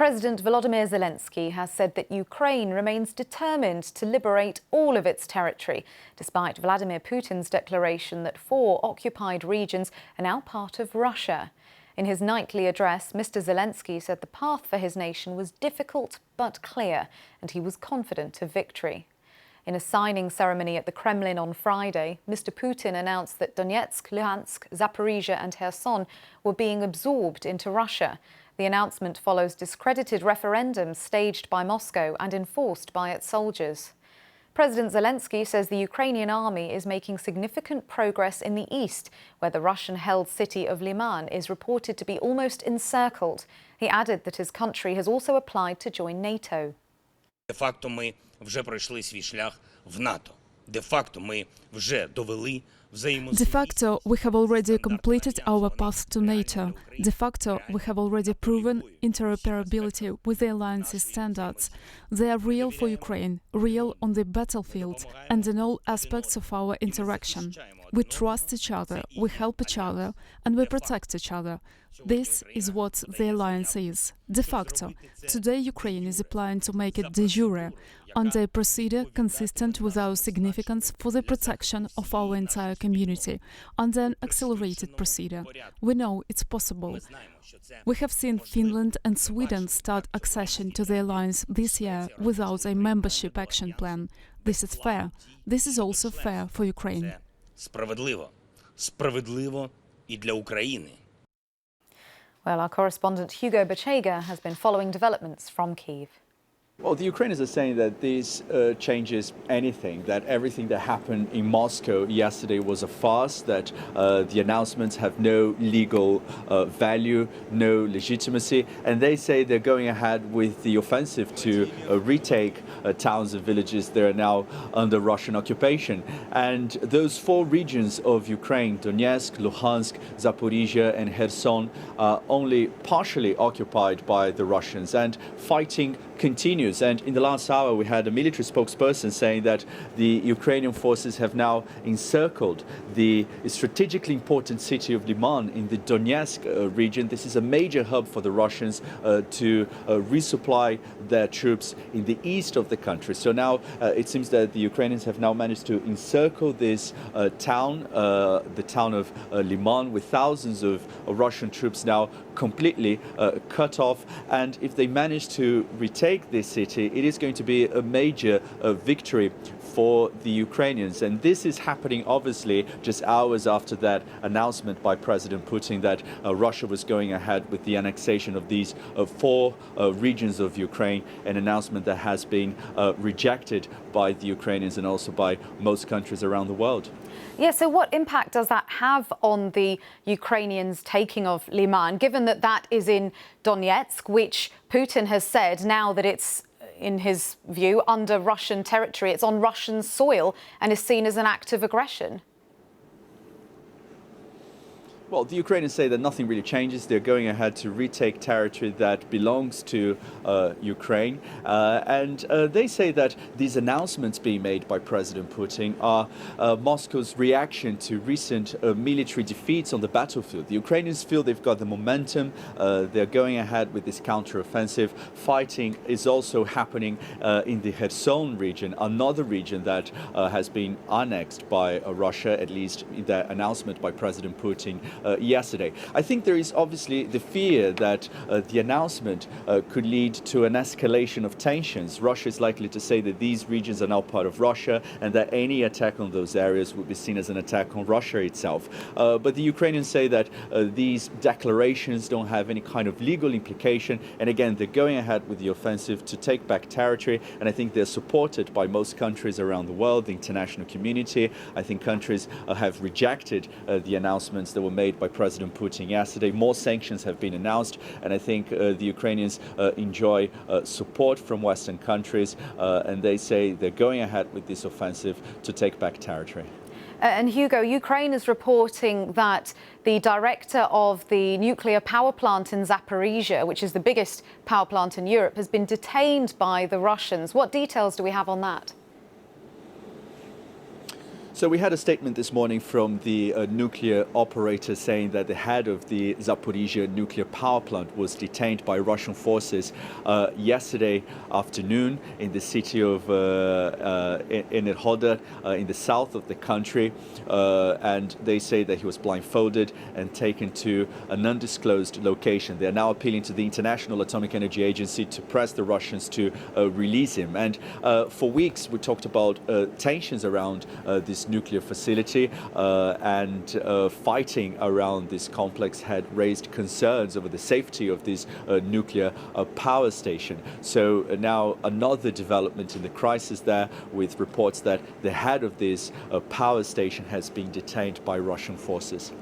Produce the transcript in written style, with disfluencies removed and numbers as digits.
President Volodymyr Zelensky has said that Ukraine remains determined to liberate all of its territory, despite Vladimir Putin's declaration that 4 occupied regions are now part of Russia. In his nightly address, Mr Zelensky said the path for his nation was difficult but clear, and he was confident of victory. In a signing ceremony at the Kremlin on Friday, Mr Putin announced that Donetsk, Luhansk, Zaporizhzhia and Kherson were being absorbed into Russia. The announcement follows discredited referendums staged by Moscow and enforced by its soldiers. President Zelensky says the Ukrainian army is making significant progress in the east, where the Russian-held city of Liman is reported to be almost encircled. He added that his country has also applied to join NATO. Де-факто ми вже пройшли свій шлях в НАТО. Де-факто ми вже довели De facto, we have already completed our path to NATO. De facto, we have already proven interoperability with the alliance's standards. They are real for Ukraine, real on the battlefield and in all aspects of our interaction. We trust each other, we help each other, and we protect each other. This is what the alliance is. De facto, today Ukraine is applying to make it de jure, under a procedure consistent with our significance for the protection of our entire community, under an accelerated procedure. We know it's possible. We have seen Finland and Sweden start accession to the alliance this year without a membership action plan. This is fair. This is also fair for Ukraine. Справедливо. Справедливо і для України. Well, our correspondent Hugo Bachega has been following developments from Kyiv. Well, the Ukrainians are saying that this changes anything, that everything that happened in Moscow yesterday was a farce, that the announcements have no legal value, no legitimacy, and they say they're going ahead with the offensive to retake towns and villages that are now under Russian occupation. And those 4 regions of Ukraine, Donetsk, Luhansk, Zaporizhzhia and Kherson, are only partially occupied by the Russians, and fighting continues. And in the last hour, we had a military spokesperson saying that the Ukrainian forces have now encircled the strategically important city of Liman in the Donetsk region. This is a major hub for the Russians to resupply their troops in the east of the country. So now it seems that the Ukrainians have now managed to encircle this town, the town of Liman, with thousands of Russian troops now completely cut off. And if they manage to retake this city, it is going to be a major victory for the Ukrainians. And this is happening obviously just hours after that announcement by President Putin that Russia was going ahead with the annexation of these 4 regions of Ukraine, an announcement that has been rejected by the Ukrainians and also by most countries around the world. Yeah, so what impact does that have on the Ukrainians taking of Liman, given that that is in Donetsk, which Putin has said now that it's, in his view, under Russian territory, it's on Russian soil and is seen as an act of aggression? Well, the Ukrainians say that nothing really changes. They're going ahead to retake territory that belongs to Ukraine. And they say that these announcements being made by President Putin are Moscow's reaction to recent military defeats on the battlefield. The Ukrainians feel they've got the momentum. They're going ahead with this counteroffensive. Fighting is also happening in the Kherson region, another region that has been annexed by Russia, at least in the announcement by President Putin yesterday. I think there is obviously the fear that the announcement could lead to an escalation of tensions. Russia is likely to say that these regions are now part of Russia and that any attack on those areas would be seen as an attack on Russia itself. But the Ukrainians say that these declarations don't have any kind of legal implication. And again, they're going ahead with the offensive to take back territory. And I think they're supported by most countries around the world, the international community. I think countries have rejected the announcements that were made by President Putin yesterday. More sanctions have been announced, and I think the Ukrainians enjoy support from Western countries, and they say they're going ahead with this offensive to take back territory. And Hugo, Ukraine is reporting that the director of the nuclear power plant in Zaporizhzhia, which is the biggest power plant in Europe, has been detained by the Russians. What details do we have on that? So we had a statement this morning from the nuclear operator saying that the head of the Zaporizhzhia nuclear power plant was detained by Russian forces yesterday afternoon in the city of Enerhodar in the south of the country, and they say that he was blindfolded and taken to an undisclosed location. They are now appealing to the International Atomic Energy Agency to press the Russians to release him. And for weeks we talked about tensions around this nuclear facility, and fighting around this complex had raised concerns over the safety of this nuclear power station. So now another development in the crisis there, with reports that the head of this power station has been detained by Russian forces.